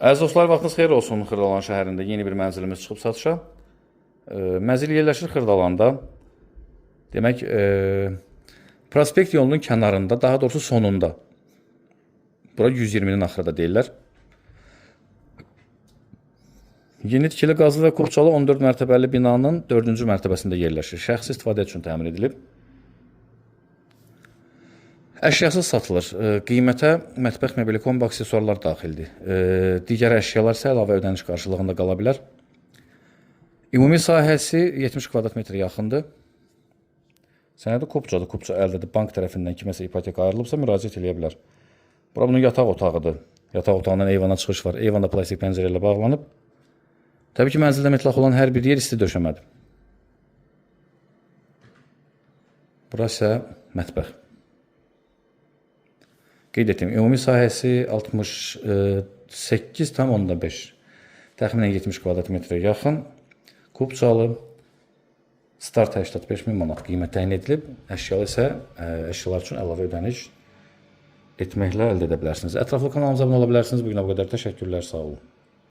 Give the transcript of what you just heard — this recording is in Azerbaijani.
Əziz dostlar, vaxtınız xeyir olsun. Xırdalan şəhərində yeni bir mənzilimiz çıxıb satışa. Mənzil yerləşir Xırdalanda. Demək, prospekt yolunun kənarında, daha doğrusu sonunda. Bura 120-nin axırda deyirlər. Yeni tikili qazlı və Kupçalı 14 mərtəbəli binanın 4-cü mərtəbəsində yerləşir. Şəxsi istifadə üçün təmin edilib. Əşyasız satılır. Qiymətə mətbəx mebeli, kombo aksesuarlar daxildir. Digər əşyalar isə əlavə ödəniş qarşılığında qala bilər. Ümumi sahəsi 70 kvadrat metrə yaxındır. Sənədi Kupçadır. Kupça əldə edib bank tərəfindən kiməsə ipoteka ayrılıbsa müraciət edə bilər. Bura bunun yataq otağıdır. Yataq otağından eyvana çıxış var. Eyvanda plastik pəncərə ilə bağlanıb. Təbii ki, mənzildə mütləq olan hər bir yer isti döşəmədir. Burası isə mətbəx. Qeyd etdim, ümumi sahəsi 68,5, təxminən 70 kvadrat metrə yaxın. Kupçalı, start 85.000 manat qiymət təyin edilib. Əşyalar isə əşyalar üçün əlavə ödəniş etməklə əldə edə bilərsiniz. Ətraflı kanalımıza abunə ola bilərsiniz. Bu günə bu qədər təşəkkürlər, sağ olun.